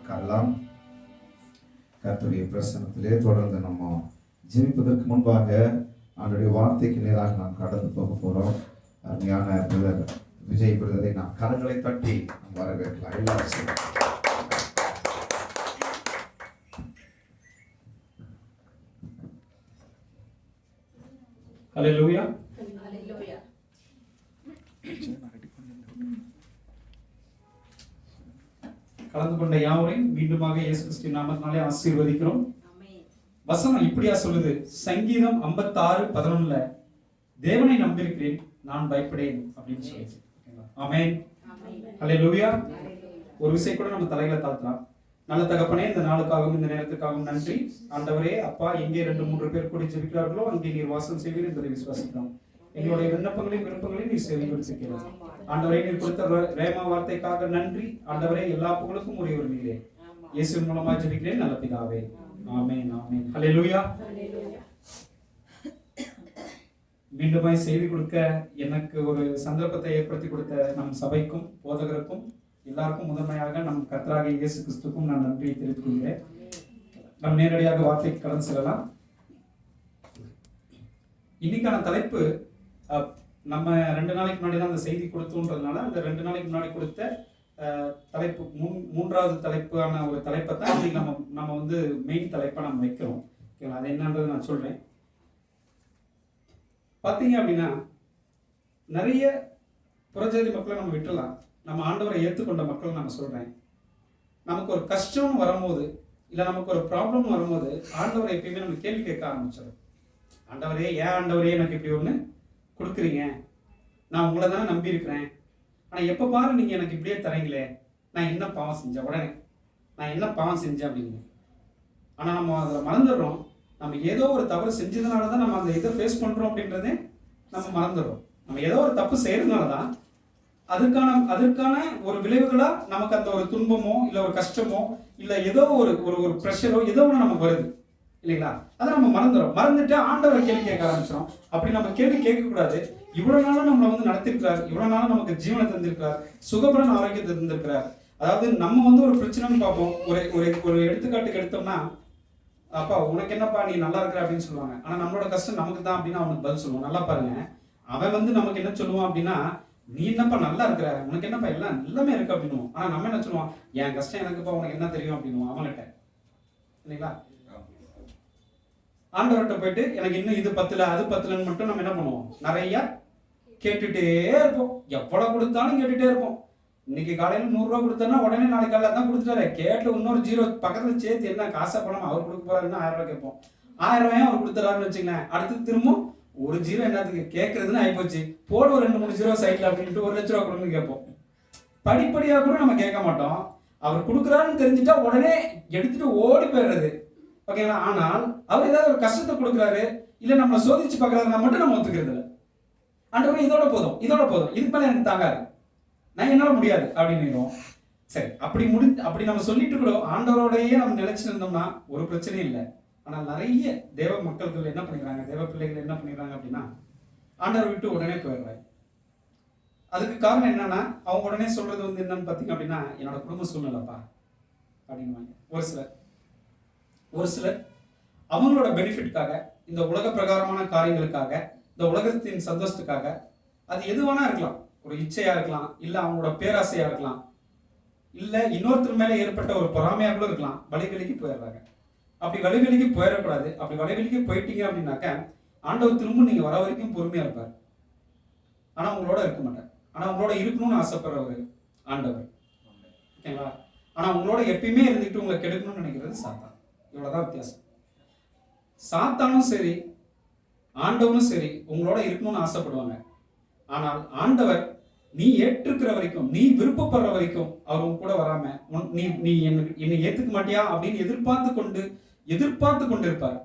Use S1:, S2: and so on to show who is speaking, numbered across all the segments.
S1: உட்காரலாம். கர்த்தருடைய பிரசன்னத்திலே தொடர்ந்து நம்ம ஜெபிப்பதற்கு முன்பாக அவருடைய வார்த்தைக்கு நேராக நாம் கடந்து போக போறோம். அருமையான பிரதர் விஜய் பிரதரை நாம் கரங்களை தட்டி வரவேற்கலாம். எல்லாரும்
S2: ஹல்லேலூயா. கலந்து கொண்ட யாவரையும் மீண்டுமாக இயேசு கிறிஸ்து நாமத்தினாலே ஆசீர்வதிக்கிறோம். வசனம் இப்படியா சொல்லுது, சங்கீதம் 56:11 தேவனை நம்பியிருக்கிறேன், நான் பயப்படேன் அப்படின்னு சொல்லுது. ஆமென். ஹல்லேலூயா. ஒரு விஷயம் கூட நம்ம தலையில தாழ்த்தலாம். நல்ல தகப்பனே, இந்த நாளுக்காகவும் இந்த நேரத்துக்காகவும் நன்றி. ஆண்டவரே, அப்பா, எங்கே 2-3 பேர் கூடி ஜெபிக்கிறார்களோ அங்கே நீர் வாசம் செய்வீர் என்பதை விசுவாசிக்கிறோம். எங்களுடைய விண்ணப்பங்களையும் விருப்பங்களையும் நீர் செவிகொடுத்திருக்கிறோம். ஆண்டவரே, நீர் கொடுத்த ரேமா வார்த்தைக்காக நன்றி. ஆண்டவரே, எல்லா புகழுக்கும் உரியவர் நீரே. இயேசுவின் மூலமா ஜெபிக்கிறேன் நல்ல பிதாவே. ஆமென், ஆமென். ஹல்லேலூயா. மீண்டுமாய் செய்தி கொடுக்க எனக்கு ஒரு சந்தர்ப்பத்தை ஏற்படுத்தி கொடுத்த நம் சபைக்கும் போதகருக்கும் எல்லாருக்கும் முதன்மையாக நம் கர்த்தராகிய இயேசு கிறிஸ்துவுக்கும் நான் நன்றியை தெரிவித்துக் கொள்கிறேன். நாம் நேரடியாக வார்த்தைக்கு கடந்து செல்லலாம். இன்னைக்கான தலைப்பு, நம்ம 2 நாளைக்கு முன்னாடி தான் அந்த செய்தி கொடுத்தோன்றதுனால அந்த 2 நாளைக்கு முன்னாடி கொடுத்த தலைப்பு மூன்றாவது தலைப்பான ஒரு தலைப்பை தான் இன்னைக்கு நம்ம வந்து மெயின் தலைப்பை நம்ம வைக்கிறோம். ஓகேங்களா? அது என்னன்றது நான் சொல்றேன். பார்த்தீங்க அப்படின்னா, நிறைய புறஜாதி மக்களை நம்ம விட்டுலாம், நம்ம ஆண்டவரை ஏற்றுக்கொண்ட மக்கள் நம்ம சொல்றேன். நமக்கு ஒரு கஷ்டம் வரும்போது இல்லை நமக்கு ஒரு ப்ராப்ளம் வரும்போது ஆண்டவரை எப்பயுமே நம்ம கேள்வி கேட்க ஆரம்பிச்சிடும். ஆண்டவரே, ஏன் ஆண்டவரே எனக்கு இப்படி ஒன்று கொடுக்குறீங்க? நான் உங்களை தானே நம்பி இருக்கிறேன். ஆனால் எப்போ பாரு நீங்கள் எனக்கு இப்படியே தரீங்களே, நான் என்ன பாவம் செஞ்சேன்? உடனே நான் என்ன பாவம் செஞ்சேன் அப்படின்னு. ஆனால் நம்ம அதில் மறந்துடுறோம், நம்ம ஏதோ ஒரு தவறு செஞ்சதுனால தான் நம்ம அந்த இதை ஃபேஸ் பண்ணுறோம் அப்படின்றதே நம்ம மறந்துடுறோம். நம்ம ஏதோ ஒரு தப்பு செய்யறதுனால தான் அதற்கான ஒரு விளைவுகளா நமக்கு அந்த ஒரு துன்பமோ இல்லை ஒரு கஷ்டமோ இல்லை ஏதோ ஒரு ஒரு ப்ரெஷரோ ஏதோ ஒன்று நமக்கு வருது இல்லைங்களா? அதை நம்ம மறந்துட்டு ஆண்டவரை கேள்வி கேட்க ஆரம்பிச்சிடும். அப்படி நம்ம கேள்வி கேட்கக்கூடாது. இவ்வளவு நாளும் நம்மளை வந்து நடத்திருக்கிறார், இவ்வளவு நாளும் நமக்கு ஜீவனை தந்திருக்கிறார், சுகபலன் ஆரோக்கியத்தை தந்திருக்கிறார். அதாவது நம்ம வந்து ஒரு பிரச்சனைன்னு பார்ப்போம். ஒரு எடுத்துக்காட்டுக்கு எடுத்தோம்னா, அப்பா உனக்கு என்னப்பா நீ நல்லா இருக்கிற அப்படின்னு சொல்லுவாங்க. ஆனா நம்மளோட கஷ்டம் நமக்கு தான் அப்படின்னு அவனுக்கு பதில் சொல்லுவோம். நல்லா பாருங்க, அவன் வந்து நமக்கு என்ன சொல்லுவான் அப்படின்னா, நீ என்னப்பா நல்லா இருக்கிற, உனக்கு என்னப்பா எல்லாம் எல்லாமே இருக்கு அப்படின்னு. ஆனா நம்ம என்ன சொல்லுவோம், என் கஷ்டம் எனக்குப்பா, உனக்கு என்ன தெரியும் அப்படின்னு அவன்கிட்ட. இல்லைங்களா? ஆண்டவர்கிட்ட போயிட்டு எனக்கு இன்னும் இது பத்தல அது பத்தலன்னு மட்டும் நம்ம என்ன பண்ணுவோம், நிறைய கேட்டுட்டே இருப்போம். எவ்வளவு கொடுத்தாலும் கேட்டுட்டே இருப்போம். இன்னைக்கு காலையில் 100 ரூபா கொடுத்தா உடனே நாளைக்கு காலையில் தான் கொடுத்துட்டாரு. கேட்டு இன்னொரு 0 பக்கத்துல சேர்த்து என்ன காசை பணம் அவர் கொடுக்க போறாருன்னு 1000 ரூபாய் கேட்போம். 1000 ரூபாயும் அவர் கொடுத்துறாருன்னு வச்சுங்களேன். அடுத்து திரும்ப ஒரு 0 என்னத்துக்கு கேட்கறதுன்னு ஆயிப்போச்சு, போடு ஒரு 2-3 0 சைட்ல அப்படின்ட்டு 1 லட்ச ரூபா கொடுன்னு கேட்போம். படிப்படியா கூட நம்ம கேட்க மாட்டோம். அவர் கொடுக்குறாருன்னு தெரிஞ்சுட்டா உடனே எடுத்துட்டு ஓடி போயிடுறது. ஓகேங்களா? ஆனால் அவர் ஏதாவது ஒரு கஷ்டத்தை கொடுக்குறாரு இல்ல நம்மளை சோதிச்சு பார்க்கறாருன்னா மட்டும் நம்ம ஒத்துக்கிறது இல்லை. ஆண்டவரே இதோட போதும் இதுக்கு மேல எனக்கு தாங்காது, நான் என்னால முடியாது அப்படின்னு. சரி, அப்படி நம்ம சொல்லிட்டு கூட ஆண்டவரோடையே நம்ம நிலைச்சு இருந்தோம்னா ஒரு பிரச்சனையும் இல்லை. ஆனால் நிறைய தேவ மக்கள்கள் என்ன பண்ணிடுறாங்க, தேவ பிள்ளைகள் என்ன பண்ணிடுறாங்க அப்படின்னா, ஆண்டவரை விட்டு உடனே போயிடுறாங்க. அதுக்கு காரணம் என்னன்னா, அவங்க உடனே சொல்றது வந்து என்னன்னு பார்த்தீங்க அப்படின்னா, என்னோட குடும்ப சூழ்நிலைப்பா அப்படின்வாங்க. ஒரு சிலர் அவங்களோட பெனிஃபிட்காக, இந்த உலக பிரகாரமான காரியங்களுக்காக, இந்த உலகத்தின் சந்தோஷத்துக்காக, அது எதுவானா இருக்கலாம், ஒரு இச்சையா இருக்கலாம், இல்ல அவங்களோட பேராசையா இருக்கலாம், இல்ல இன்னொருத்தர் மேல ஏற்பட்ட ஒரு பொறாமையா கூட இருக்கலாம், வழிவெளிக்கு போயிடுறாங்க. அப்படி வழிவெளிக்கு போயிடக்கூடாது. அப்படி வழிவெளிக்கு போயிட்டீங்க அப்படின்னாக்க ஆண்டவர் திரும்ப நீங்க வர வரைக்கும் பொறுமையா இருப்பார். ஆனா உங்களோட இருக்க மாட்டார். ஆனா உங்களோட இருக்கணும்னு ஆசைப்படுறவர் ஆண்டவர். ஓகேங்களா? ஆனா உங்களோட எப்பயுமே இருந்துட்டு உங்களை கெடுக்கணும்னு நினைக்கிறது சாத்தான். இவ்வளவுதான் வித்தியாசம். சாத்தானும் சரி ஆண்டவனும் சரி உங்களோட இருக்கணும்னு ஆசைப்படுவாங்க. ஆனால் ஆண்டவர் நீ ஏற்றுக்கிற வரைக்கும், நீ விருப்பப்படுற வரைக்கும் அவர் உங்க கூட வராம நீ என்னை ஏத்துக்க மாட்டியா அப்படின்னு எதிர்பார்த்து கொண்டு இருப்பார்.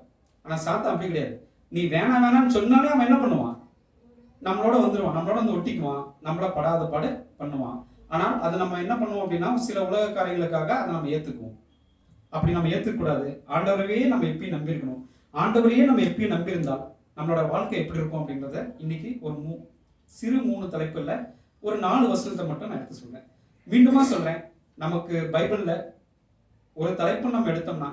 S2: ஆனா சாத்தான் அப்படி கிடையாது. நீ வேணாம்னு சொன்னாலே அவன் என்ன பண்ணுவான், நம்மளோட வந்துடுவான், நம்மளோட வந்து ஒட்டிக்குவான், நம்மள படாத பாடு பண்ணுவான். ஆனால் அது நம்ம என்ன பண்ணுவோம் அப்படின்னா, சில உலக காரியங்களுக்காக அதை நம்ம ஏத்துக்குவோம். அப்படி நம்ம ஏற்றுக்கூடாது. ஆண்டவரையே நம்ம எப்பயும் நம்பியிருக்கணும். ஆண்டவரையே நம்ம எப்பயும் நம்பியிருந்தால் நம்மளோட வாழ்க்கை எப்படி இருக்கும் அப்படின்றத இன்னைக்கு ஒரு சிறு 3 தலைப்புல ஒரு 4 வசனத்தை மட்டும் நான் எடுத்து சொல்றேன். மீண்டுமா சொல்றேன், நமக்கு பைபிள்ல ஒரு தலைப்பு நம்ம எடுத்தோம்னா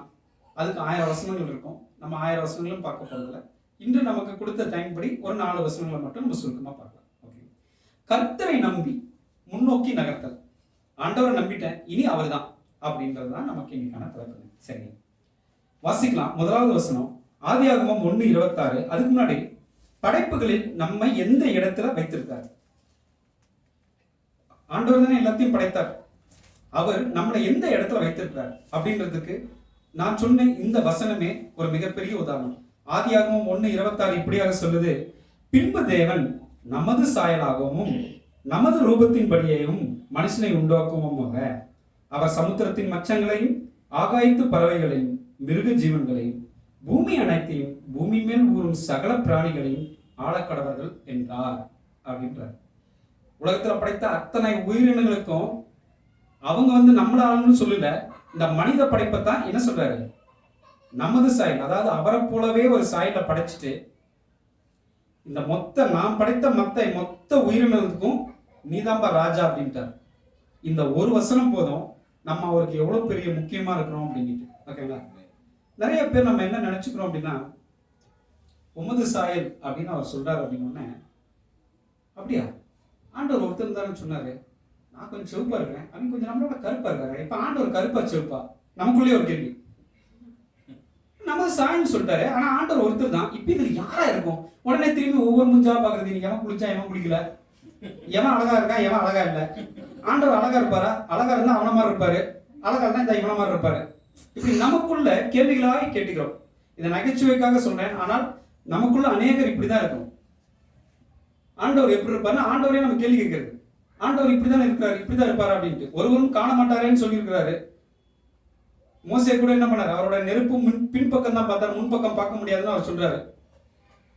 S2: அதுக்கு 1000 வசனங்கள் இருக்கும். நம்ம 1000 வசனங்களும் பார்க்க போறதில்ல. இன்று நமக்கு கொடுத்த டைம் படி ஒரு 4 வசனங்களை மட்டும் நம்ம சுருக்கமா பார்க்கலாம். ஓகே. கர்த்தரை நம்பி முன்னோக்கி நகர்த்தல். ஆண்டவரை நம்பிட்டேன், இனி அவர்தான் அப்படின்றது தான் நமக்கு இன்னைக்கான தலைப்பு. சரி, வாசிக்கலாம். முதலாவது வசனம் ஆதியாகமம் 1:26. அதுக்கு முன்னாடி படைப்புகளில் நம்மை எந்த இடத்துல வைத்திருக்கார்? ஆண்டவர் தானே எல்லாத்தையும் படைத்தார். அவர் நம்மளை எந்த இடத்துல வைத்திருக்கிறார் அப்படின்றதுக்கு நான் சொன்ன இந்த வசனமே ஒரு மிகப்பெரிய உதாரணம். ஆதியாகமம் 1:26 இப்படியாக சொல்லுது, பின்பு தேவன் நமது சாயலாகவும் நமது ரூபத்தின்படியேயும் மனுஷனை உண்டாக்குவோமாக, அவர் சமுத்திரத்தின் மச்சங்களையும் ஆகாயத்து பறவைகளையும் மிருக ஜீவன்களையும் பூமி அனைத்தையும் பூமி மேல் ஊறும் சகல பிராணிகளையும் ஆளக்கடவர்கள் என்றார் அப்படின்றார். உலகத்துல படைத்த அத்தனை உயிரினங்களுக்கும் அவங்க நம்மள ஆளுன்னு சொல்லல, இந்த மனித படைப்பை தான் என்ன சொல்றாரு, நமது சாயல், அதாவது அவரை போலவே ஒரு சாயலை படைச்சிட்டு இந்த நான் படைத்த மொத்த உயிரினங்களுக்கும் நீதான்பா ராஜா அப்படின்ட்டார். இந்த ஒரு வசனம் போதும் நம்ம அவருக்கு எவ்வளவு பெரிய முக்கியமா இருக்கிறோம் அப்படின்ட்டு. ஓகேங்களா? நிறைய பேர் நம்ம என்ன நினைச்சுக்கிறோம் அப்படின்னா, உமது சாயல் அப்படின்னு அவர் சொல்றாரு அப்படின்னு, அப்படியா ஆண்டவர் ஒருத்தர் தானே சொன்னாரு, நான் கொஞ்சம் செவப்பா இருக்கிறேன், அவங்க கொஞ்சம் நம்மளோட கருப்பா இருக்காரு, இப்ப ஆண்டவர் கருப்பா செவப்பா? நமக்குள்ளே ஒரு கேள்வி. நமது சாயல்னு சொல்லிட்டாரு, ஆனா ஆண்டவர் ஒருத்தர் தான், இப்ப இதுல யாரா இருக்கும்? உடனே திரும்பி ஒவ்வொரு முஞ்சா பாக்குறது, நீ எவன் குளிச்சா எவன் குளிக்கல, எவன் அழகா இருக்கா எவன் அழகா இல்ல. ஆண்டவர் அழகா இருப்பாரா? அழகா இருந்தா அவன மாதிரி இருப்பாரு, அழகா இருந்தா இந்த இவன மாதிரி இருப்பாரு. இப்படி நமக்குள்ள கேள்விகளாக கேட்டுக்கிறோம். இதை நகைச்சுவைக்காக சொல்றேன், ஆனால் நமக்குள்ள அநேகர் இப்படிதான் இருக்கும். ஆண்டவர் எப்படி இருப்பாருன்னா ஆண்டவரே நம்ம கேள்வி கேட்கிறது, ஆண்டவர் இப்படிதான் இருக்கிறாரு, இப்படிதான் இருப்பாரு அப்படின்ட்டு. ஒருவரும் காண மாட்டாரேன்னு சொல்லி இருக்கிறாரு. மோசே கூட என்ன பண்ணாரு, அவரோட நெருப்பு பின்பக்கம் தான் பார்த்தாரு, முன்பக்கம் பார்க்க முடியாதுன்னு அவர் சொல்றாரு.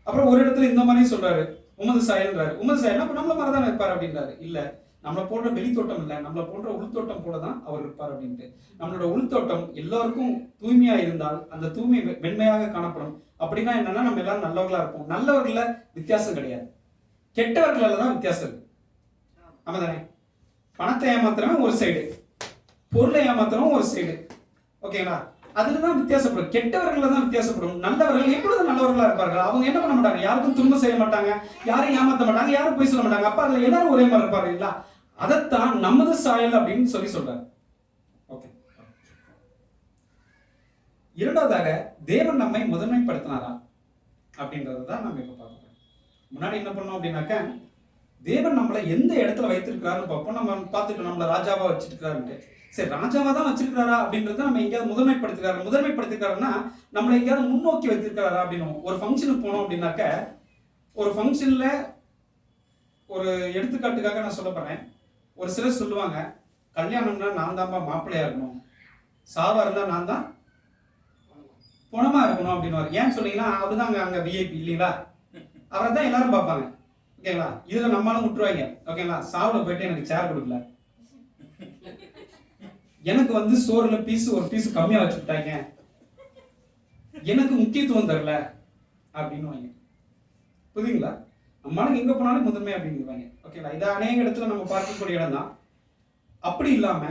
S2: அப்புறம் ஒரு இடத்துல இந்த மாதிரி சொல்றாரு, உமது சாயல்ன்றாரு. உமது சாயல் அப்ப நம்மள மாதிரி தானே இருப்பார் அப்படின்றாரு. இல்ல, நம்மளை போன்ற வெளித்தோட்டம் இல்லை, நம்மளை போன்ற உள்தோட்டம் போல தான் அவர் இருப்பார் அப்படின்ட்டு. நம்மளோட உள்தோட்டம் எல்லாருக்கும் தூய்மையா இருந்தால் அந்த தூய்மை வெண்மையாக காணப்படும். அப்படின்னா என்னன்னா, நம்ம எல்லாரும் நல்லவர்களா இருப்போம். நல்லவர்கள வித்தியாசம் கிடையாது, கெட்டவர்களால தான் வித்தியாசம் இருக்கு. ஆமா தானே? பணத்தை ஏமாத்துறவன் ஒரு சைடு, பொருளை ஏமாத்துறவன் ஒரு சைடு. ஓகேங்களா? அதுலதான் வித்தியாசப்படும். கெட்டவர்கள் தான் வித்தியாசப்படும். நல்லவர்கள் எப்பொழுதும் நல்லவர்களா இருப்பார்கள். அவங்க என்ன பண்ண மாட்டாங்க, யாருக்கும் துன்பம் செய்ய மாட்டாங்க, யாரையும் ஏமாத்த மாட்டாங்க, யாரும் போய் சொல்ல மாட்டாங்க. அப்ப அதுல எல்லாரும் ஒரே மாதிரி இருப்பாங்க இல்லையா? அதைத்தான் நமது சாயல் அப்படின்னு சொல்றாரு. ஓகே. இரண்டாவதாக, தேவன் நம்மை முதன்மைப்படுத்தினாரா அப்படின்றதான் நம்ம இப்ப பார்க்க போறோம். முன்னாடி என்ன பண்ணோம் அப்படின்னாக்க, தேவன் நம்மளை எந்த இடத்துல வைத்திருக்கிறாருன்னு பார்ப்போம். நம்ம பார்த்துட்டு நம்மளை ராஜாவா வச்சிருக்கிறாருன்ட்டு. சரி, ராஜாவா தான் வச்சிருக்கிறாரா அப்படின்றத நம்ம எங்கேயாவது முதன்மைப்படுத்திருக்காருன்னா நம்மளை எங்கேயாவது முன்னோக்கி வைத்திருக்கிறாரா அப்படின்னு. ஒரு ஃபங்க்ஷனுக்கு போனோம் அப்படின்னாக்க, ஒரு ஃபங்க்ஷன்ல ஒரு எடுத்துக்காட்டுக்காக நான் சொல்ல போறேன். ஒரு சிலர் சொல்லுவாங்க, கல்யாணம்னா நான் தான்ப்பா மாப்பிள்ளையா இருக்கணும், சாவா இருந்தா நான் தான் பணமா இருக்கணும் அப்படின்னு. ஏன்னு சொன்னீங்கன்னா, அதுதாங்க அங்க விஐபி இல்லைங்களா, அவரை தான் எல்லாரும் பார்ப்பாங்க. ஓகேங்களா? இதுல நம்மளால முட்டுருவாங்க. ஓகேங்களா? சாவுல போயிட்டு எனக்கு சேர் கொடுக்கல, எனக்கு சோறுல ஒரு பீஸ் கம்மியா வச்சுட்டாங்க, எனக்கு முக்கியத்துவம் தரல அப்படின்னு. புரியுங்களா? நம்மளால எங்க போனாலும் முதன்மை அப்படிங்கிறாங்க. ஓகேங்களா? இதை அநேக இடத்துல நம்ம பார்க்கக்கூடிய இடம் தான். அப்படி இல்லாம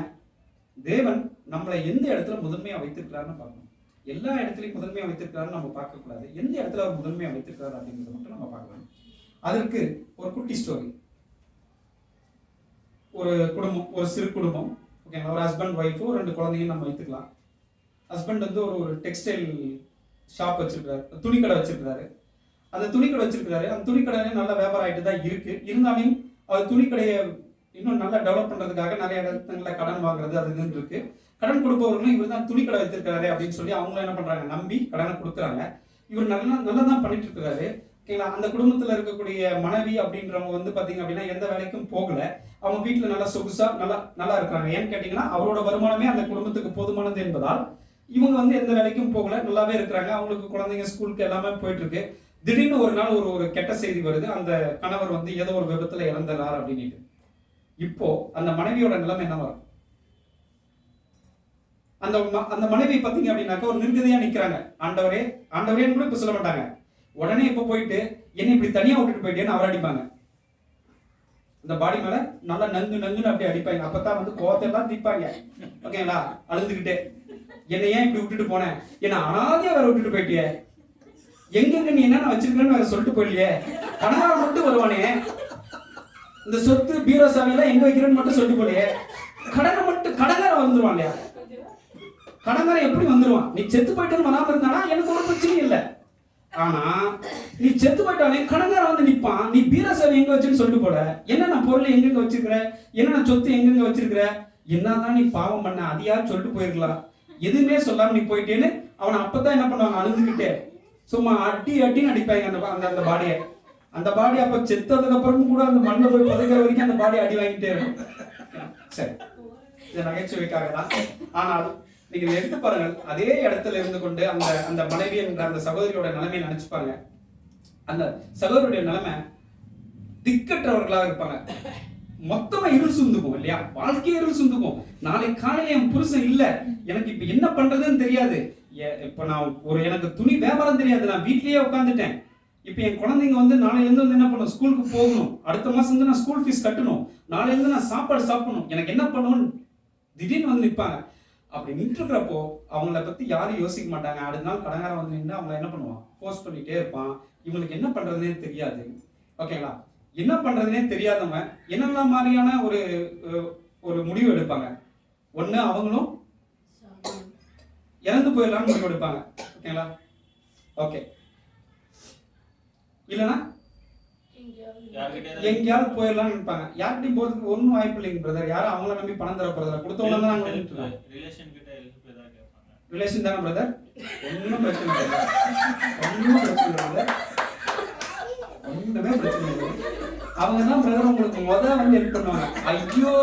S2: தேவன் நம்மளை எந்த இடத்துல முதன்மையா வைத்திருக்கிறாருன்னு பார்க்கணும். எல்லா இடத்துலையும் முதன்மையா வைத்திருக்கிறாருன்னு நம்ம பார்க்க கூடாது. எந்த இடத்துல அவர் முதன்மையா வைத்திருக்கிறாரு அப்படிங்கிறத மட்டும் நம்ம பார்க்கலாம். அதற்கு ஒரு குட்டி ஸ்டோரி. ஒரு குடும்பம், ஒரு சிறு குடும்பம். ஓகேங்களா? ஒரு ஹஸ்பண்ட் ஒய்ஃபோ 2 குழந்தைங்க நம்ம வைத்துக்கலாம். ஹஸ்பண்ட் ஒரு டெக்ஸ்டைல் ஷாப் வச்சிருக்காரு, துணிக்கடை வச்சிருக்காரு. அந்த துணிக்கடை வச்சிருக்காரு. அந்த துணிக்கடையில நல்ல வியாபாரம் ஆகிட்டு தான் இருக்கு. இருந்தாலும் அவர் துணிக்கடையை இன்னும் நல்லா டெவலப் பண்றதுக்காக நிறைய இடத்துல கடன் வாங்குறது அது இருக்கு. கடன் கொடுப்பவர்களும் இவர் தான் துணிக்கடை வைத்திருக்காரு அப்படின்னு சொல்லி அவங்களும் என்ன பண்றாங்க, நம்பி கடனை கொடுக்குறாங்க. இவர் நல்லா தான் பண்ணிட்டு இருக்காரு. ஓகேங்களா? அந்த குடும்பத்துல இருக்கக்கூடிய மனைவி அப்படின்றவங்க பாத்தீங்க அப்படின்னா எந்த வேலைக்கும் போகல. அவங்க வீட்டுல நல்லா சொகுசா நல்லா இருக்கிறாங்க. ஏன்னு கேட்டீங்கன்னா, அவரோட வருமானமே அந்த குடும்பத்துக்கு போதுமானது என்பதால் இவங்க எந்த வேலைக்கும் போகல, நல்லாவே இருக்கிறாங்க. அவங்களுக்கு குழந்தைங்க ஸ்கூலுக்கு எல்லாமே போயிட்டு இருக்கு. திடீர்னு ஒரு நாள் ஒரு கெட்ட செய்தி வருது. அந்த கணவர் ஏதோ ஒரு விபத்துல இறந்துறார் அப்படின்னு. இப்போ அந்த மனைவியோட நிலைமை என்ன வரும்? அந்த மனைவி பாத்தீங்க அப்படின்னாக்க ஒரு நிர்கதியா நிக்கிறாங்க. ஆண்டவரே ஆண்டவரேன்னு கூட இப்ப சொல்ல மாட்டாங்க. உடனே இப்ப போயிட்டு என்னை இப்படி தனியா விட்டுட்டு போயிட்டேன்னு அவர் அடிப்பாங்க. அந்த பாடி மேல நல்லா நங்குன்னு அப்படி அடிப்பாங்க. அப்பதான் கோவத்தை எல்லாம் தீப்பாங்க. ஓகேங்களா? அழுந்துகிட்டே என்னை ஏன் இப்படி விட்டுட்டு போனேன், என்ன அனாதையா வேற விட்டுட்டு போயிட்டியே, எங்கெங்க நீ என்னென்ன வச்சிருக்கேன்னு வேற சொல்லிட்டு போயிடலையே, கணவன் மட்டும் வருவானே, இந்த சொத்து பீரோ சாவியெல்லாம் எங்க வைக்கிறேன்னு மட்டும் சொல்லிட்டு போலையே, கடனை மட்டும் கடங்காரன் வந்துருவான் இல்லையா, கடங்காரன் எப்படி வந்துருவான், நீ செத்து போயிட்டேன்னு வராம இருந்தானா எனக்கு ஒரு பிரச்சனையும் இல்லை. ஆனா நீ செத்து போயிட்டானே கடங்காரன் வந்து நிப்பான், நீ பீரோ சாவி எங்க வச்சுன்னு சொல்லிட்டு போல, என்னென்ன பொருள் எங்கெங்க வச்சிருக்கிற, என்னென்ன சொத்து எங்கெங்க வச்சிருக்கிற, என்னதான் நீ பாவம் பண்ண அதையா சொல்லிட்டு போயிருக்கலாம், எதுவுமே சொல்லாம நீ போயிட்டேன்னு அவனை அப்பதான் என்ன பண்ணுவாங்க, அழுதுகிட்டே சும்மா அடி அடின்னு அடிப்பாங்க அந்த அந்த பாடியை. அந்த பாடி அப்ப செத்ததுக்கு அப்புறமும் கூட அந்த மண்ணை போய் புதைக்கிற வரைக்கும் அந்த பாடி அடி வாங்கிட்டே இருக்கும். சரி, இது நகைச்சுவைக்காக தான். ஆனால் நீங்க எடுத்து பாருங்க, அதே இடத்துல இருந்து கொண்டு அந்த அந்த மனைவி என்ற அந்த சகோதரியோட நிலைமையை நினைச்சுப்பாங்க. அந்த சகோதரியுடைய நிலைமை திக்கற்றவர்களாக இருப்பாங்க. மொத்தமா இருள் சுந்துக்கும் இல்லையா, வாழ்க்கையே இருள் சுந்துக்கும். நாளைக்கு காலையில என் புருஷன் இல்ல, எனக்கு இப்ப என்ன பண்றதுன்னு தெரியாது, இப்ப நான் எனக்கு துணி வியாபாரம் தெரியாது, நான் வீட்லயே உட்காந்துட்டேன், இப்ப என் குழந்தைங்க வந்து நாளையில இருந்து வந்து என்ன பண்ணும், ஸ்கூலுக்கு போகணும், அடுத்த மாசம் வந்து நான் ஸ்கூல் ஃபீஸ் கட்டணும், நாளையில இருந்து நான் சாப்பாடு சாப்பிடணும், எனக்கு என்ன பண்ணணும்னு திடீர்னு வந்து நிற்பாங்க. அப்படி நின்றுக்கிறப்போ அவங்கள பத்தி யாரும் யோசிக்க மாட்டாங்க. அடுத்த நாள் கடங்காரன் வந்து நின்று அவங்கள என்ன பண்ணுவான், போஸ்ட் பண்ணிட்டே இருப்பான். இவங்களுக்கு என்ன பண்றதுனே தெரியாது. ஓகேங்களா, என்ன பண்றதுனே தெரியாதவங்க என்னெல்லாம் மாதிரியான ஒரு ஒரு முடிவு எடுப்பாங்க. ஒண்ணு அவங்களும் இறந்து போயிடலாம்னு முடிவு எடுப்பாங்க. ஓகேங்களா, ஓகே, இல்லைன்னா எங்கேயாவது போயிடலாம்னு நினைப்பாங்க. யார்கிட்டையும் போறதுக்கு ஒன்றும் வாய்ப்பு இல்லைங்க பிரதர், யாரும் அவங்கள நம்பி பணம் தர போறதில்ல, கொடுத்தவங்க தான் நாங்கள் ரிலேஷன் தானே பிரதர், ஒன்றும் பிரச்சனை இல்லை, ஒன்றும் பிரச்சனை இல்லை, ஒன்றுமே பிரச்சனை இல்லை. அவங்க தான் பிரதர் உங்களுக்கு வந்து ஹெல்ப் பண்ணுவாங்க. ஐயோ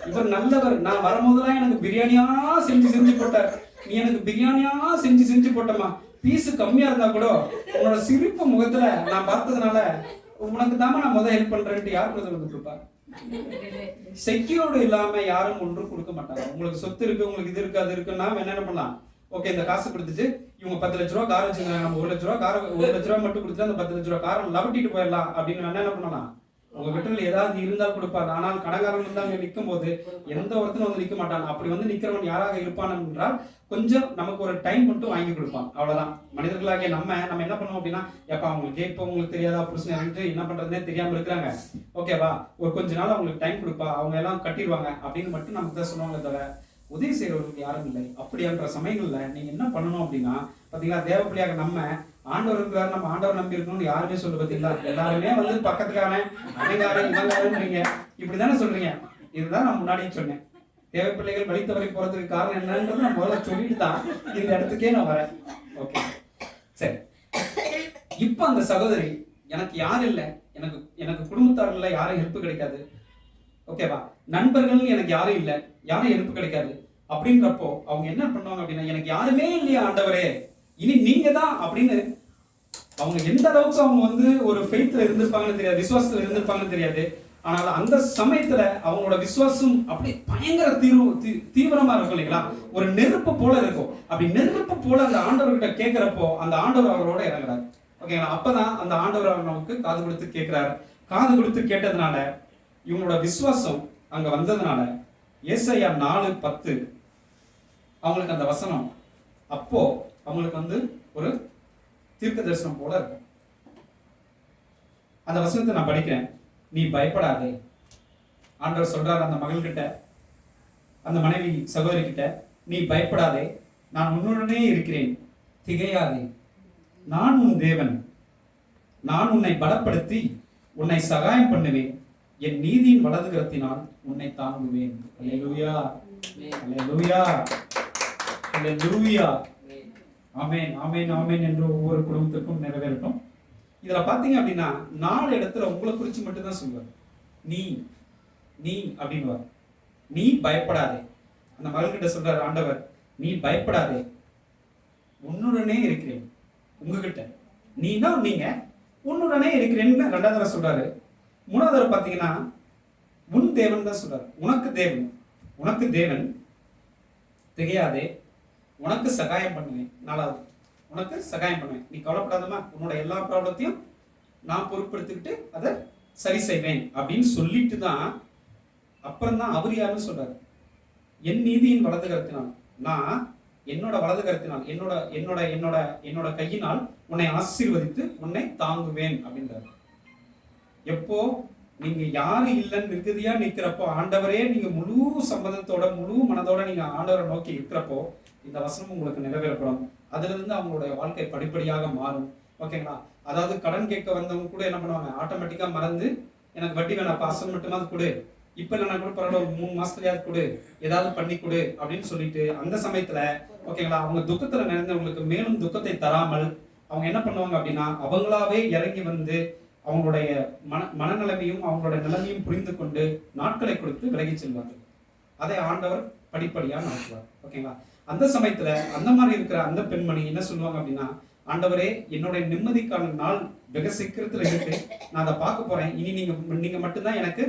S2: இவர் நல்லவர், நான் வரும்போதெல்லாம் எனக்கு பிரியாணியா செஞ்சு போட்டார், நீ எனக்கு பிரியாணியா செஞ்சு போட்டமா, பீஸ் கம்மியா இருந்தா கூட உன்னோட சிரிப்பு முகத்துல நான் பார்த்ததுனால உனக்கு தாம நான் ஹெல்ப் பண்றேன்ட்டு யார் பிரதர் வந்து கொடுப்பா? செக்யூர்டு இல்லாம யாரும் ஒன்றும் கொடுக்க மாட்டாங்க. உங்களுக்கு சொத்து இருக்கு, உங்களுக்கு இது இருக்கு, அது இருக்குன்னா என்ன பண்ணலாம், ஓகே இந்த காசு கொடுத்துட்டு இவங்க 10 லட்ச ரூபா கார் வச்சுருக்காங்க, நம்ம 1 லட்ச ரூபா காரை 1 லட்ச ரூபா மட்டும் கொடுத்துட்டு அந்த 10 லட்ச ரூபா காரை லவட்டிட்டு போயிடலாம் அப்படின்னு என்ன பண்ணலாம். உங்க வீட்டில் ஏதாவது இருந்தால் கொடுப்பாரு. ஆனால் கடங்காரன் வந்து அங்க நிற்கும் போது எந்த ஒருத்தரும் வந்து நிற்க மாட்டாங்க. அப்படி வந்து நிற்கிறவன் யாராக இருப்பான் என்றால் கொஞ்சம் நமக்கு ஒரு டைம் மட்டும் வாங்கி கொடுப்பான், அவ்வளவுதான். மனிதர்களாகிய நம்ம என்ன பண்ணுவோம் அப்படின்னா, எப்ப அவங்களுக்கு கேட்போம், உங்களுக்கு தெரியாதா புருஷன் இறந்துட்டு என்ன பண்றதுன்னே தெரியாம இருக்கிறாங்க, ஓகேவா ஒரு கொஞ்ச நாள் அவங்களுக்கு டைம் கொடுப்பா, அவங்க எல்லாம் கட்டிடுவாங்க அப்படின்னு மட்டும் நமக்கு தான் சொல்லுவாங்க தவிர உதவி செய்யறவங்களுக்கு யாரும் இல்லை. அப்படின்ற சமயங்கள்ல நீங்க என்ன பண்ணணும் அப்படின்னா, பாத்தீங்களா தேவப்பிள்ளையாக நம்ம ஆண்டவர் இருக்கிறாரு, நம்ம ஆண்டவர் நம்பி இருக்கணும்னு யாருமே சொல்ல பார்த்தீங்களா, எல்லாருமே வந்து பக்கத்துக்காரன் அவங்காரன் இவங்காரன்றீங்க, இப்படிதானே சொல்றீங்க. இதுதான் நான் முன்னாடியே சொன்னேன், தேவப்பிள்ளைகள் வழித்தவரை போறதுக்கு காரணம் என்னன்றது நான் முதல்ல சொல்லிட்டு தான் இந்த இடத்துக்கே நான் வரேன். ஓகே சரி, இப்ப அந்த சகோதரி எனக்கு யாரும் இல்லை, எனக்கு குடும்பத்தார் இல்லை, யாரும் ஹெல்ப் கிடைக்காது, ஓகேவா நண்பர்கள் எனக்கு யாரும் இல்லை, யாரும் ஹெல்ப் கிடைக்காது அப்படின்றப்போ அவங்க என்ன பண்ணுவாங்க அப்படின்னா, எனக்கு யாருமே இல்லையா ஆண்டவரே, இனி நீங்க தான் அப்படின்னு அவங்க எந்த அளவுக்கு அவங்க வந்து ஒரு ஃபெய்த்ல இருந்திருப்பாங்கன்னு தெரியாது, விசுவாசத்துல இருந்திருப்பாங்கன்னு தெரியாது. ஆனால் அந்த சமயத்துல அவங்களோட விசுவாசம் அப்படி பயங்கர தீவிரமா இருக்கும் இல்லைங்களா, ஒரு நெருப்பு போல இருக்கும். அப்படி நெருப்பு போல அந்த ஆண்டவர்கிட்ட கேட்கிறப்போ அந்த ஆண்டவர் அவரோட இறங்குறாரு. ஓகேங்களா, அப்பதான் அந்த ஆண்டவர் நமக்கு காது கொடுத்து கேட்கிறாரு. காது கொடுத்து கேட்டதுனால இவங்களோட விசுவாசம் அங்க வந்ததுனால ஏசாயா 4:10 அவங்களுக்கு அந்த வசனம் அப்போ அவங்களுக்கு வந்து ஒரு தீர்க்க தரிசனம் போல இருக்கும். அந்த வசனத்தை நான் படிக்கிறேன். நீ பயப்படாதே, ஆண்டவர் சொல்றார் அந்த மகள்கிட்ட, அந்த மனைவி சகோதரி கிட்ட, நீ பயப்படாதே, நான் உன்னுடனே இருக்கிறேன், திகையாதே, நான் உன் தேவன், நான் உன்னை பலப்படுத்தி உன்னை சகாயம் பண்ணுவேன், என் நீதியின் வலதுகரத்தினால் உன்னை தாங்குவேன். அல்லேலூயா, அல்லேலூயா, அல்லேலூயா, ஆமென், ஆமென், ஆமென் என்று ஒவ்வொரு குடும்பத்திற்கும் நிறைவேறட்டும். இதுல பாத்தீங்க அப்படின்னா 4 இடத்துல உங்களை குறிச்சு மட்டும்தான் சொல்லுவார். நீ நீ அப்படின்னு, நீ பயப்படாதே. அந்த மகள்கிட்ட சொல்றாரு ஆண்டவர், நீ பயப்படாதே, உன்னுடனே இருக்கிறேன். உங்ககிட்ட நீனா நீங்க உன்னுடனே இருக்கிறேன்னு 2வது தடவை சொல்றாரு. 3வது தடவை பாத்தீங்கன்னா உன் தேவன் தான் சொல்றாரு. உனக்கு தேவன் திகையாதே, உனக்கு சகாயம் பண்ணுவேன். 4வது, உனக்கு சகாயம் பண்ணுவேன், நீ கவலைப்படாதமா, உன்னோட எல்லா ப்ராப்ளத்தையும் நான் பொறுப்படுத்திக்கிட்டு அதை சரி செய்வேன் அப்படின்னு சொல்லிட்டு தான் அப்புறம் தான் அவர் யாருன்னு சொல்றாரு, என் நீதியின் வலதுகரத்தினால் நான் என்னோட வலது கரத்தினால் என்னோட என்னோட என்னோட என்னோட கையினால் உன்னை ஆசீர்வதித்து உன்னை தாங்குவேன் அப்படின்றாரு. எப்போ நீங்க யாரு இல்லைன்னு நிர்கதியா நிக்கிறப்போ, ஆண்டவரே நீங்க முழு சம்மதத்தோட முழு மனதோட நீங்க ஆண்டவரை நோக்கி இருக்கிறப்போ இந்த வசனம் உங்களுக்கு நிறைவேறப்படும். அதுல இருந்து அவங்களுடைய வாழ்க்கை படிப்படியாக மாறும். ஓகேங்களா? அதாவது கடன் கேட்க வந்தவங்க கூட என்ன பண்ணுவாங்க, ஆட்டோமேட்டிக்கா மறந்து எனக்கு வட்டி வேணாம், அசல் மட்டுமாவது கொடு, இப்ப இல்லைன்னா கூட பரவாயில்ல ஒரு 3 மாசத்துலயாவது கொடு, ஏதாவது பண்ணி கொடு அப்படின்னு சொல்லிட்டு அந்த சமயத்துல ஓகேங்களா அவங்க துக்கத்துல நிறைந்தவங்களுக்கு மேலும் துக்கத்தை தராமல் அவங்க என்ன பண்ணுவாங்க அப்படின்னா அவங்களாவே இறங்கி வந்து அவங்களுடைய மனநிலைமையும் அவங்களோட நிலைமையும் புரிந்து கொண்டு நாட்களை கொடுத்து விலகி செல்வார்கள். அதை ஆண்டவர் படிப்படியா நடத்துவார். ஓகேங்களா? அந்த சமயத்துல அந்த மாதிரி இருக்கிற அந்த பெண்மணி என்ன சொல்லுவாங்க அப்படின்னா, ஆண்டவரே என்னுடைய நிம்மதிக்கான நாள் வெகு சீக்கிரத்துல இருக்கு, நான் அதை பார்க்க போறேன். இனி நீங்க மட்டும்தான் எனக்கு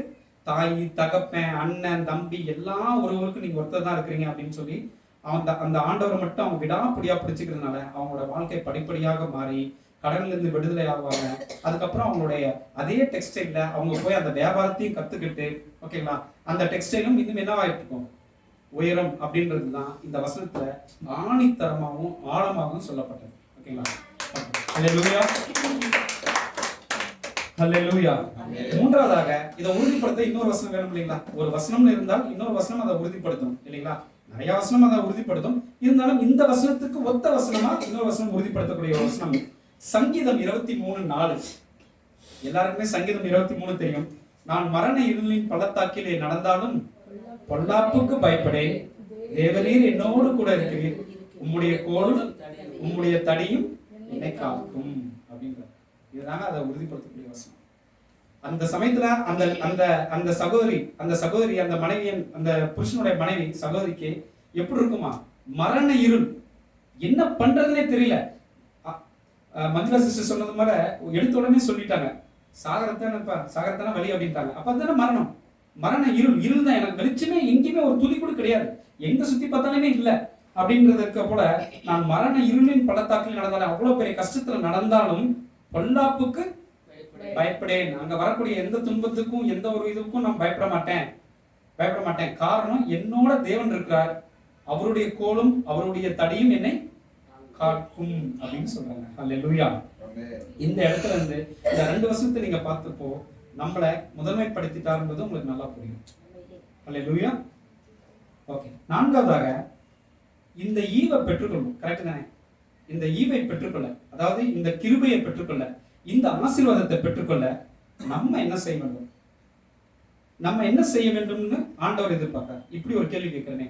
S2: தாய், தகப்பன், அண்ணன், தம்பி எல்லா ஒருவருக்கும் நீங்க ஒருத்தர் தான் இருக்கிறீங்க அப்படின்னு சொல்லி அந்த ஆண்டவரை மட்டும் அவங்க விடாப்படியா பிடிச்சிக்கிறதுனால அவங்களோட வாழ்க்கை படிப்படியாக மாறி கடன்ல இருந்து விடுதலை ஆகுவாங்க. அதுக்கப்புறம் அவங்களுடைய அதே டெக்ஸ்டைல்ல அவங்க போய் அந்த வியாபாரத்தையும் கத்துக்கிட்டு ஓகேங்களா அந்த டெக்ஸ்டைலும் இன்னும் என்னவாயிட்டு இருக்கும், உயரம் அப்படின்றது தான் இந்த வசனத்துல ஆணித்தரமாகவும் ஆழமாகவும் சொல்லப்பட்டது. ஓகேங்களா? ஹல்லேலூயா, ஹல்லேலூயா. மூன்றாவதாக இதை உறுதிப்படுத்த இன்னொரு வசனம் வேணும் இல்லைங்களா? ஒரு வசனம்னு இருந்தால் இன்னொரு வசனம் அதை உறுதிப்படுத்தும் இல்லைங்களா? நிறைய வசனம் அதை உறுதிப்படுத்தும். இருந்தாலும் இந்த வசனத்துக்கு ஒத்த வசனமா இன்னொரு வசனம் உறுதிப்படுத்தக்கூடிய ஒரு வசனம் சங்கீதம் 23:4. எல்லாருக்குமே சங்கீதம் 23 தெரியும். நான் மரண இருளின் பள்ளத்தாக்கிலே நடந்தாலும் பொல்லாப்புக்கு பயப்படேன், தேவரீர் என்னோடு கூட இருக்கிறீர், உம்முடைய கோலும் உம்முடைய தடியும் என்னை காக்கும் அப்படின்ற இதுதாங்க அதை உறுதிப்படுத்தக்கூடிய வசனம். அந்த சமயத்துல அந்த அந்த அந்த சகோதரி அந்த மனைவியின் அந்த புருஷனுடைய மனைவி சகோதரிக்கு எப்படி இருக்குமா, மரண இருள், என்ன பண்றதுன்னே தெரியல. மஞ்சுளா சிஸ்டர் சொன்னது மாதிரி எடுத்த உடனே சொல்லிட்டாங்க, சாகரத்தான வழி அப்படின்ட்டாங்க. அப்ப தானே மரண இருள் தான், எனக்கு வெளிச்சமே எங்கேயுமே ஒரு துளி கூட கிடையாது, எங்க சுத்தி பார்த்தாலுமே இல்லை அப்படின்றதுக்கு போல நான் மரண இருளின் பள்ளத்தாக்கில் நடந்தாலும் அவ்வளவு பெரிய கஷ்டத்துல நடந்தாலும் பொல்லாப்புக்கு பயப்படேன். அங்க வரக்கூடிய எந்த துன்பத்துக்கும் எந்த ஒரு இதுக்கும் நான் பயப்பட மாட்டேன். காரணம் என்னோட தேவன் இருக்கிறார், அவருடைய கோலும் அவருடைய தடியும் என்னை காக்கும் அப்படின்னு சொல்றாங்க. ஹல்லேலூயா. இந்த இடத்துல இருந்து இந்த 2 வசனத்தை நீங்க பார்த்தப்போ நம்மளை முதன்மைப்படுத்திட்டாருன்றது உங்களுக்கு நல்லா புரியும். ஹல்லேலூயா. ஓகே, நான்காவதாக இந்த ஈவை பெற்றுக்கொள்ளும். கரெக்ட் தானே? இந்த ஈவை பெற்றுக்கொள்ள, அதாவது இந்த கிருபையை பெற்றுக்கொள்ள, இந்த ஆசீர்வாதத்தை பெற்றுக்கொள்ள நம்ம என்ன செய்ய வேண்டும்? நம்ம என்ன செய்ய வேண்டும்னு ஆண்டவர் எதிர்பார்க்கிறார். இப்படி ஒரு கேள்வி கேட்கிறேனே,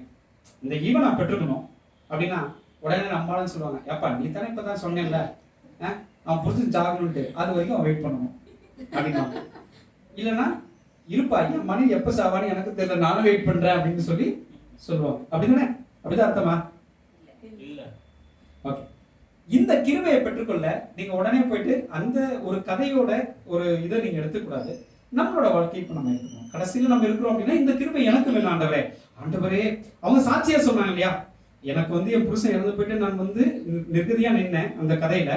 S2: இந்த ஈவை நான் பெற்றுக்கணும் அப்படின்னா உடனே நம்மளான்னு சொல்லுவாங்க, ஏப்பா நீ தானே இப்பதான் சொன்னேன்ல, அவன் புரிஞ்சு ஜாகணும்ட்டு அது வரைக்கும் அவன் வெயிட் பண்ணணும் அப்படின்னா, இல்லைன்னா இருப்பா என் மணி எப்ப சாவான்னு எனக்கு தெரியல, நானும் வெயிட் பண்றேன் அப்படின்னு சொல்லி சொல்லுவாங்க. அப்படிதானே? அப்படிதான் அர்த்தமா? ஓகே, இந்த கிருபையை பெற்றுக்கொள்ள நீங்க உடனே போயிட்டு அந்த ஒரு கதையோட ஒரு இதை நீங்க எடுத்துக்கூடாது. நம்மளோட வாழ்க்கை இப்ப நம்ம எடுத்துக்கணும். கடைசியில நம்ம இருக்கிறோம் அப்படின்னா இந்த கிருபை எனக்கு வேணும் ஆண்டவரே. அவங்க சாட்சியா சொன்னாங்க இல்லையா, எனக்கு என் புருஷன் இறந்து போயிட்டு நான் நிர்கதியா நின்னேன் அந்த கதையில,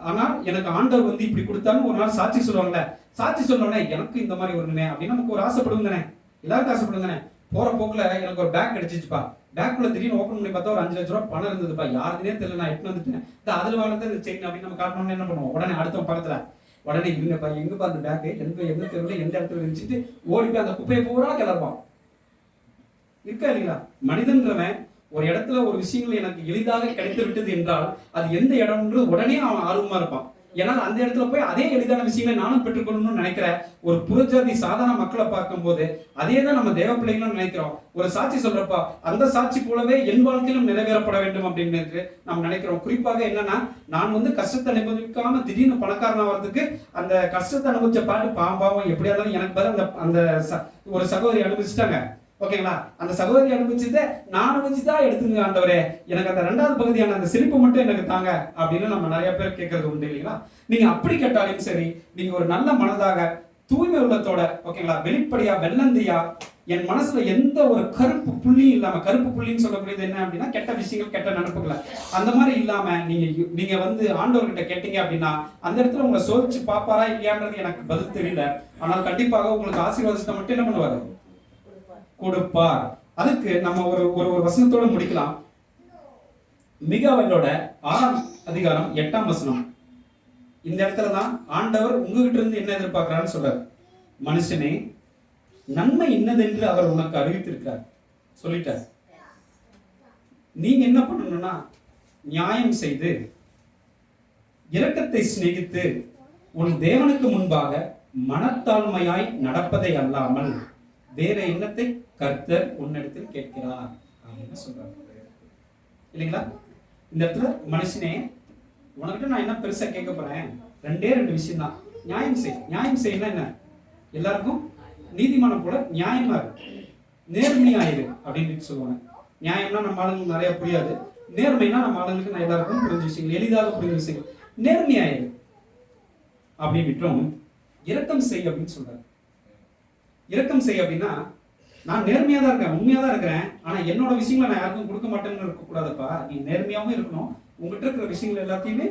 S2: ஆனால் எனக்கு ஆண்டவர் இப்படி கொடுத்தான்னு ஒரு நாள் சாட்சி சொல்லுவாங்கல்ல, சாட்சி சொல்லணும்னா எனக்கு இந்த மாதிரி ஒரு நினை அப்படின்னு நமக்கு ஒரு ஆசைப்படுங்க தானே, எல்லாருக்கும் ஆசைப்படுங்க தானே. போற போக்குல எனக்கு ஒரு பேக் கிடைச்சிச்சுப்பா, பேக்குள்ள திடீர்னு ஓப்பன் பண்ணி பார்த்தா ஒரு 5 லட்ச ரூபா பணம் இருந்ததுப்பா, யாருக்குனே தெரியல, நான் எட்டு வந்துட்டேன், அதுல வாழ்ந்த இந்த செயின் அப்படின்னு நம்ம காட்டணும்னு என்ன பண்ணுவோம், உடனே அடுத்த பக்கத்துல உடனே இவங்கப்பா எங்கப்பா அந்த பேக்கு எந்த தெருவில் எந்த இடத்துல இருந்துச்சுட்டு ஓடி போய் அந்த குப்பையை பூரா கிளறுவான். இருக்கா இல்லைங்களா? மனிதன்றவன் ஒரு இடத்துல ஒரு விஷயங்கள் எனக்கு எளிதாக கிடைத்து விட்டது என்றால் அது எந்த இடம்ன்றது உடனே அவன் ஆர்வமா இருப்பான். ஏன்னா அந்த இடத்துல போய் அதே எளிதான விஷயங்களை நானும் பெற்றுக்கொள்ளணும்னு நினைக்கிற ஒரு புறஜாதி சாதாரண மக்களை பார்க்கும் போது அதே தான் நம்ம தேவ பிள்ளைகளும் நினைக்கிறோம். ஒரு சாட்சி சொல்றப்பா அந்த சாட்சி போலவே என் வாழ்க்கையிலும் நிறைவேறப்பட வேண்டும் அப்படின்னு நம்ம நினைக்கிறோம். குறிப்பாக என்னன்னா, நான் கஷ்டத்தை அனுபவிக்காம திடீர்னு பணக்காரன் ஆகிறதுக்கு அந்த கஷ்டத்தை அனுபவிச்ச பாட்டு பாம்பாவும் எப்படியா இருந்தாலும் எனக்கு பதில் அந்த ஒரு சகோதரி அனுபவிச்சுட்டாங்க. ஓகேங்களா? அந்த சகோதரி அனுபவிச்சதை நான் அனுபவிச்சுதான் எடுத்துங்க ஆண்டவரே, எனக்கு அந்த 2வது பகுதியான அந்த சிரிப்பு மட்டும் எனக்கு தாங்க அப்படின்னு நம்ம நிறைய பேர் கேட்கறது உண்டு இல்லைங்களா? நீங்க அப்படி கேட்டாலும் சரி, நீங்க ஒரு நல்ல மனதாக தூய்மை உள்ளத்தோட ஓகேங்களா, வெளிப்படையா வெள்ளந்தியா என் மனசுல எந்த ஒரு கருப்பு புள்ளியும் இல்லாம, கருப்பு புள்ளின்னு சொல்லக்கூடியது என்ன அப்படின்னா கெட்ட விஷயங்கள் கெட்ட நினைப்புகளை அந்த மாதிரி இல்லாம நீங்க ஆண்டவர்கிட்ட கேட்டீங்க அப்படின்னா அந்த இடத்துல உங்களை சோதிச்சு பாப்பாரா இல்லையான்றது எனக்கு பதில் தெரியல. ஆனால் கண்டிப்பாக உங்களுக்கு ஆசீர்வாதத்தை மட்டும் என்ன பண்ணுவாரு, கொடுப்பார். அதுக்கு நம்ம ஒரு ஒரு ஒரு வசனத்தோட முடிக்கலாம். மிகாவேலோட 6ஆம் அதிகாரம் 8ஆம் வசனம். இந்த இடத்துல தான் ஆண்டவர் உங்ககிட்ட இருந்து என்ன எதிர்பார்க்கிறான்னு சொல்றாரு. மனுஷனே, நன்மை இன்னதென்று அவர் உனக்கு அறிவித்திருக்கார், சொல்லிட்டார். நீங்க என்ன பண்ணணும்னா, நியாயம் செய்து இரக்கத்தை சிநேகித்து உன் தேவனுக்கு முன்பாக மனத்தாழ்மையாய் நடப்பதை அல்லாமல் வேற எண்ணத்தை கர்த்தர் உன்னிடத்தில் கேட்கிறார் அப்படின்னு சொல்றாரு. இல்லைங்களா? இந்த இடத்துல மனுஷனே, உனக்கிட்ட நான் என்ன பெருசா கேட்க போறேன், 2 விஷயம் தான். நியாயம் செய். நியாயம் செய்யணும் என்ன, எல்லாருக்கும் நீதிமானம் போல நியாயமா இருக்கு, நேர்மையாயிரு அப்படின்னு சொல்லுவாங்க. நியாயம்னா நம்ம ஆளுங்களுக்கு நிறைய புரியாது, நேர்மைனா நம்ம ஆளுங்களுக்கு எல்லாருக்கும் புரிஞ்ச விஷயங்கள், எளிதாக புரிஞ்ச விஷயங்கள். நேர்மையாயிரு அப்படின்னு இரக்கம் செய் அப்படின்னு சொல்றாரு. இரக்கம் செய் அப்படின்னா, நான் நேர்மையா தான் இருக்கேன், உண்மையா தான் இருக்கிறேன், ஆனா என்னோட விஷயங்களை நான் யாருக்கும் கொடுக்க மாட்டேன்னு இருக்கக்கூடாதுப்பா. நீ நேர்மையாவும் இருக்கணும், உங்ககிட்ட இருக்கிற விஷயங்கள் எல்லாத்தையுமே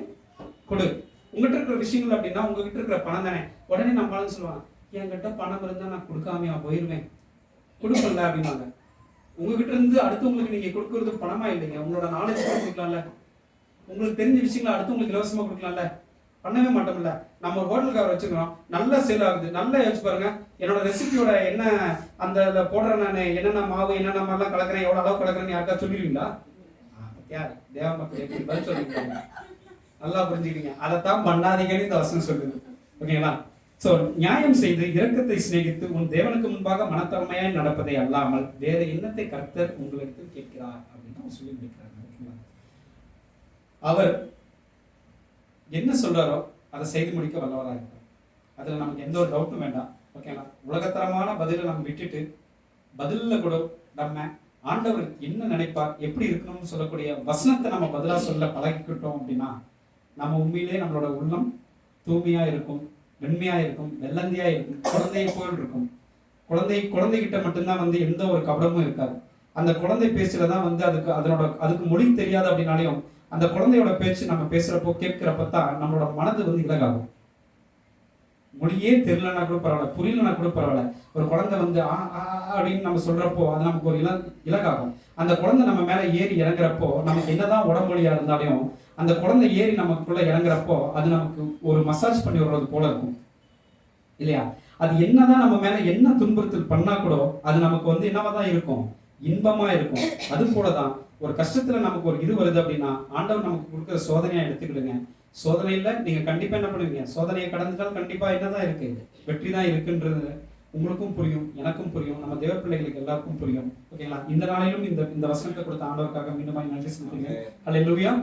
S2: கொடு. உங்ககிட்ட இருக்கிற விஷயங்கள் அப்படின்னா, உங்ககிட்ட இருக்கிற பணம் தானே. உடனே நம்ம சொல்லுவாங்க, என்கிட்ட பணம் இருந்தா நான் கொடுக்காமையா போயிருவேன், கொடுக்கல அப்படின்னாங்க. உங்ககிட்ட இருந்து அடுத்தவங்களுக்கு நீங்க கொடுக்கறது பணமா இல்லைங்க, உங்களோட நாலேஜ் கொடுக்கலாம்ல, உங்களுக்கு தெரிஞ்ச விஷயங்களை அடுத்தவங்களுக்கு இலவசமா கொடுக்கலாம்ல. பண்ணவே மாட்டோம்ல. நம்ம ஒரு ஹோட்டல் கவர் வச்சுக்கிறோம், நல்லா சேல் ஆகுது, நல்லா யோசிச்சு பாருங்க. என்னோட ரெசிபியோட என்ன அந்த போடுறேன், நான் என்னென்ன மாவு என்னென்ன மாதிரிலாம் கலக்கிறேன், எவ்வளோ அளவு கலக்கிறேன்னு யாருக்கா சொல்லிடுவீங்களா? யார் தேவ மக்கள் எப்படி பதில் சொல்லிருக்காங்க, நல்லா புரிஞ்சுக்கிட்டீங்க. அதைத்தான் பண்ணாதீங்கன்னு இந்த வசனம் சொல்லுது. ஓகேங்களா? ஸோ நியாயம் செய்து இரக்கத்தை சிநேகித்து உன் தேவனுக்கு முன்பாக மனத்தன்மையாய் நடப்பதை அல்லாமல் வேற எண்ணத்தை கர்த்தர் உங்களுக்கு கேட்கிறார் அப்படின்னு சொல்லி முடிக்கிறார். அவர் என்ன சொல்றாரோ அதை செய்து முடிக்க வல்லவராக இருக்கிறார். அதுல நமக்கு எந்த ஒரு டவுட்டும் வேண்டாம். ஓகேங்களா? உலகத்தரமான பதிலை நம்ம விட்டுட்டு பதிலில் கூட நம்ம ஆண்டவர் என்ன நினைப்பார், எப்படி இருக்கணும்னு சொல்லக்கூடிய வசனத்தை நம்ம பதிலா சொல்ல பழகிக்கிட்டோம் அப்படின்னா, நம்ம உண்மையிலேயே நம்மளோட உள்ளம் தூய்மையா இருக்கும், வெண்மையா இருக்கும், வெள்ளந்தியா இருக்கும், குழந்தையை போல் இருக்கும். குழந்தைகிட்ட மட்டும்தான் எந்த ஒரு கபடமும் இருக்காது. அந்த குழந்தை பேச்சுல தான் அதுக்கு மொழி தெரியாது அப்படின்னாலையும் அந்த குழந்தையோட பேச்சு நம்ம பேசுறப்போ கேட்கிறப்ப தான் நம்மளோட மனது இலகாகும். மொழியே தெரியலன்னா கூட பரவாயில்ல, புரியலன்னா கூட பரவாயில்ல, ஒரு குழந்தை அப்படின்னு நம்ம சொல்றப்போ அது நமக்கு ஒரு இலகாகும். அந்த குழந்தை நம்ம மேல ஏறி இறங்குறப்போ நமக்கு என்னதான் உடம்பொழியா இருந்தாலும் அந்த குழந்தை ஏறி நமக்குள்ள இறங்குறப்போ அது நமக்கு ஒரு மசாஜ் பண்ணி விடுறது போல இருக்கும், இல்லையா? அது என்னதான் நம்ம மேல என்ன துன்புறுத்தல் பண்ணா கூட அது நமக்கு என்னவாதான் இருக்கும், இன்பமா இருக்கும். அது போலதான் ஒரு கஷ்டத்துல நமக்கு ஒரு இது வருது அப்படின்னா ஆண்டவர் நமக்கு கொடுக்குற சோதனையா எடுத்துக்கிடுங்க. சோதனையில நீங்க கண்டிப்பா என்ன பண்ணுவீங்க, சோதனையை கடந்துட்டால் கண்டிப்பா என்னதான் இருக்கு, வெற்றி தான் இருக்குன்றது உங்களுக்கும் புரியும், எனக்கும் புரியும், நம்ம தேவ பிள்ளைகளுக்கு எல்லாருக்கும் புரியும். ஓகேங்களா? இந்த நாளிலும் இந்த வசனத்தை கொடுத்த ஆண்டவருக்காக மீண்டும் நன்றி சொல்லுங்க. அல்லேலூயா,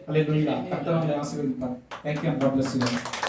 S2: அல்லேலூயா. கர்த்தர் உங்களை ஆசீர்வதிப்பார். Thank you and God bless you.